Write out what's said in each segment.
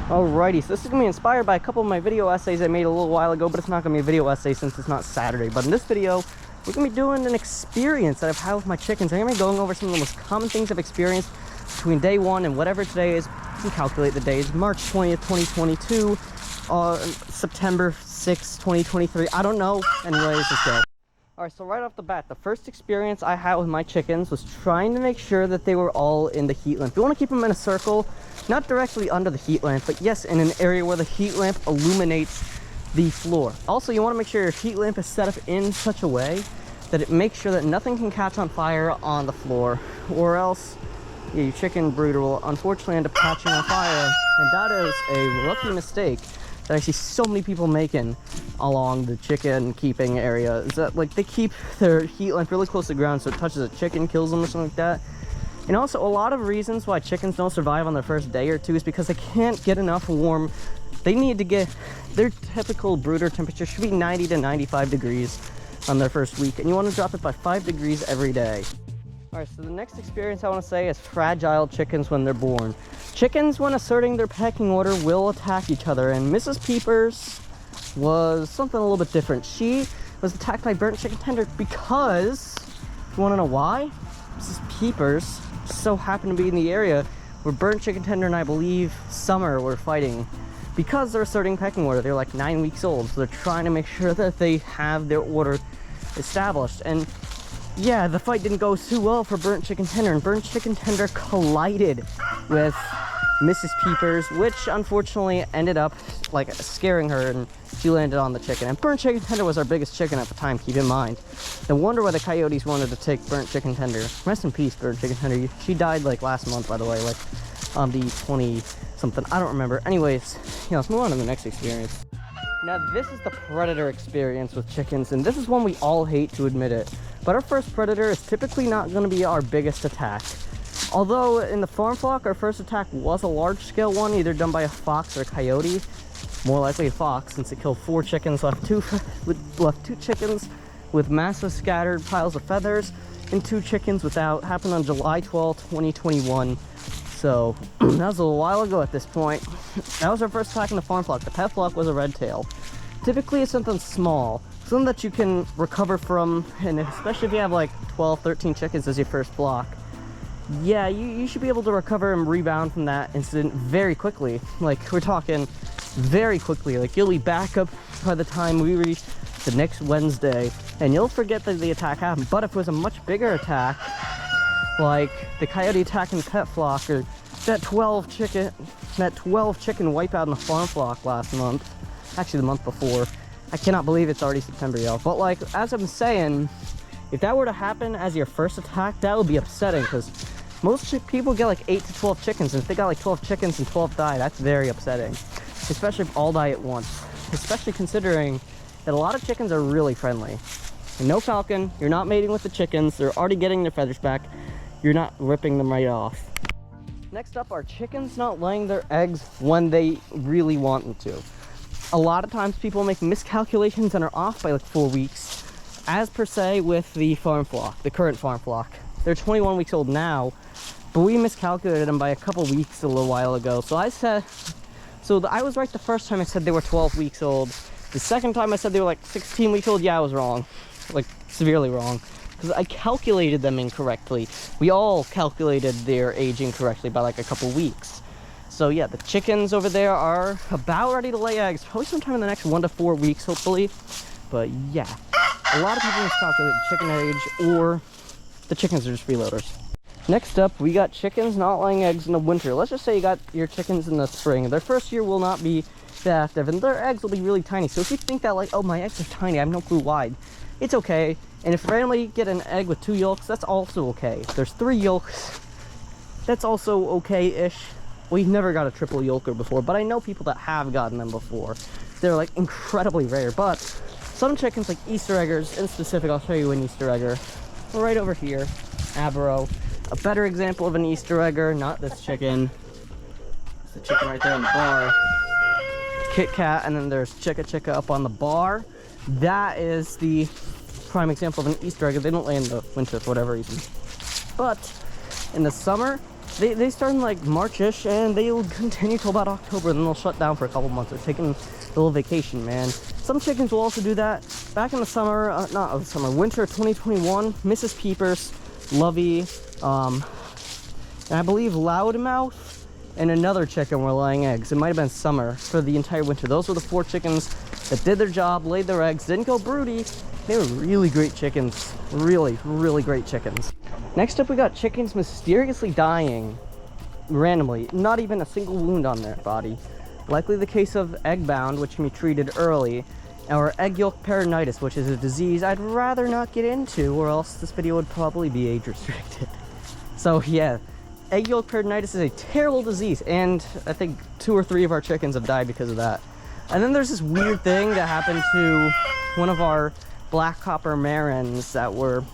Alrighty, so this is going to be inspired by a couple of my video essays I made a little while ago, but it's not going to be a video essay since it's not Saturday. But in this video, we're going to be doing an experience that I've had with my chickens. I'm going to be going over some of the most common things I've experienced between day one and whatever today is. You can calculate the days. March 20th, 2022, September 6th, 2023. I don't know. Anyways, let's go. Alright, so right off the bat, the first experience I had with my chickens was trying to make sure that they were all in the heat lamp. You want to keep them in a circle, not directly under the heat lamp, but yes, in an area where the heat lamp illuminates the floor. Also, you want to make sure your heat lamp is set up in such a way that it makes sure that nothing can catch on fire on the floor, or else your chicken brooder will unfortunately end up catching on fire. And that is a rookie mistake that I see so many people making along the chicken keeping area, is that like they keep their heat lamp really close to the ground so it touches a chicken, kills them or something like that. And also, a lot of reasons why chickens don't survive on their first day or two is because they can't get enough warm. They need to get, their typical brooder temperature should be 90 to 95 degrees on their first week, and you want to drop it by 5 degrees every day. Alright, so the next experience I want to say is fragile chickens when they're born. Chickens, when asserting their pecking order, will attack each other, and Mrs. Peepers was something a little bit different. She was attacked by burnt chicken tender because, you want to know why? Mrs. Peepers so happened to be in the area where burnt chicken tender and I believe Summer were fighting because they're asserting pecking order. They're like 9 weeks old, so they're trying to make sure that they have their order established. And yeah, the fight didn't go too well for burnt chicken tender, and burnt chicken tender collided with Mrs. Peepers, which unfortunately ended up like scaring her, and she landed on the chicken. And burnt chicken tender was our biggest chicken at the time, keep in mind. No wonder why the coyotes wanted to take burnt chicken tender. Rest in peace, burnt chicken tender. She died like last month, by the way, like on the 20 something, I don't remember. Anyways, yeah, let's move on to the next experience. Now this is the predator experience with chickens, and this is one we all hate to admit it, but our first predator is typically not going to be our biggest attack. Although in the farm flock, our first attack was a large-scale one, either done by a fox or a coyote. More likely a fox, since it killed 4 chickens, left two chickens with massive scattered piles of feathers, and 2 chickens without. Happened on July 12, 2021. So that was a little while ago at this point. That was our first attack in the farm flock. The pet flock was a red tail. Typically it's something small, something that you can recover from, and especially if you have like 12, 13 chickens as your first flock. Yeah, you should be able to recover and rebound from that incident very quickly. Like, we're talking very quickly. Like, you'll be back up by the time we reach the next Wednesday, and you'll forget that the attack happened. But if it was a much bigger attack, like the coyote attack in the pet flock, or that 12 chicken wipeout in the farm flock last month, actually the month before. I cannot believe it's already September, y'all. But like, as I'm saying, if that were to happen as your first attack, that would be upsetting, because most people get like 8 to 12 chickens, and if they got like 12 chickens and 12 die, that's very upsetting, especially if all die at once, especially considering that a lot of chickens are really friendly. And no falcon, you're not mating with the chickens, they're already getting their feathers back, you're not ripping them right off. Next up are chickens not laying their eggs when they really want them to. A lot of times people make miscalculations and are off by like 4 weeks, as per se with the farm flock, the current farm flock. They're 21 weeks old now, but we miscalculated them by a couple weeks a little while ago. So I was right the first time I said they were 12 weeks old. The second time I said they were like 16 weeks old, yeah, I was wrong, like severely wrong, because I calculated them incorrectly. We all calculated their age incorrectly by like a couple weeks. So yeah, the chickens over there are about ready to lay eggs, probably sometime in the next 1 to 4 weeks, hopefully. But yeah, a lot of people miscalculate the chicken age, or the chickens are just freeloaders. Next up, we got chickens not laying eggs in the winter. Let's just say you got your chickens in the spring. Their first year will not be that active, and their eggs will be really tiny. So if you think that like, oh, my eggs are tiny, I have no clue why, it's okay. And if randomly you get an egg with 2 yolks, that's also okay. If there's 3 yolks, that's also okay-ish. We've never got a triple yolker before, but I know people that have gotten them before. They're like incredibly rare, but some chickens, like Easter eggers in specific, I'll show you an Easter egger right over here, Abero. A better example of an Easter egger, not this chicken. It's the chicken right there on the bar. Kit Kat, and then there's Chicka Chicka up on the bar. That is the prime example of an Easter egg. They don't lay in the winter for whatever reason. But in the summer, They start in like March-ish, and they'll continue till about October, and then they'll shut down for a couple months. They're taking a little vacation, man. Some chickens will also do that. Back in the summer, winter 2021, Mrs. Peepers, Lovey, and I believe Loudmouth, and another chicken were laying eggs. It might have been summer for the entire winter. Those were the 4 chickens that did their job, laid their eggs, didn't go broody. They were really great chickens. Really, really great chickens. Next up, we got chickens mysteriously dying randomly. Not even a single wound on their body. Likely the case of egg-bound, which can be treated early, or egg yolk peritonitis, which is a disease I'd rather not get into, or else this video would probably be age restricted. So yeah, egg yolk peritonitis is a terrible disease, and I think 2 or 3 of our chickens have died because of that. And then there's this weird thing that happened to one of our black copper marins that were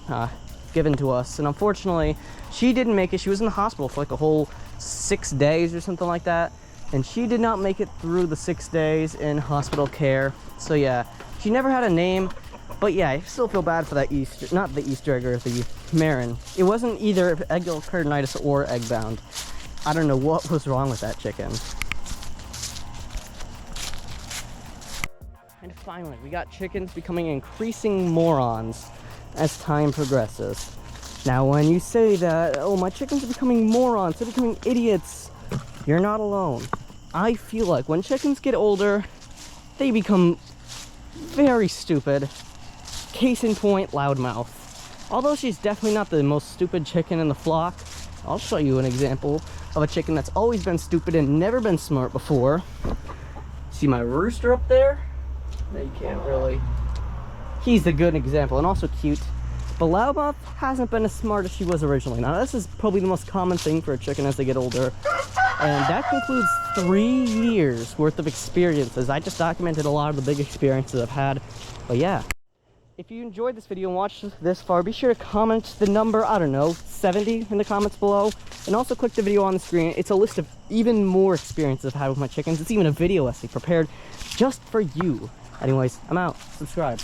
given to us, and unfortunately she didn't make it. She was in the hospital for like a whole 6 days or something like that, and she did not make it through the 6 days in hospital care. So yeah, she never had a name, but yeah, I still feel bad for that not the Easter egg, or the marin. It wasn't either egg yolk peritonitis or egg bound. I don't know what was wrong with that chicken. And finally, we got chickens becoming increasing morons as time progresses. Now, when you say that, oh, my chickens are becoming morons, they're becoming idiots, you're not alone. I feel like when chickens get older, they become very stupid. Case in point, Loudmouth. Although she's definitely not the most stupid chicken in the flock, I'll show you an example of a chicken that's always been stupid and never been smart before. See my rooster up there? No, you can't really. He's a good example, and also cute. But Loudmouth hasn't been as smart as she was originally. Now, this is probably the most common thing for a chicken as they get older. And that concludes 3 years worth of experiences. I just documented a lot of the big experiences I've had. But yeah. If you enjoyed this video and watched this far, be sure to comment the number, I don't know, 70 in the comments below. And also click the video on the screen. It's a list of even more experiences I've had with my chickens. It's even a video essay prepared just for you. Anyways, I'm out. Subscribe.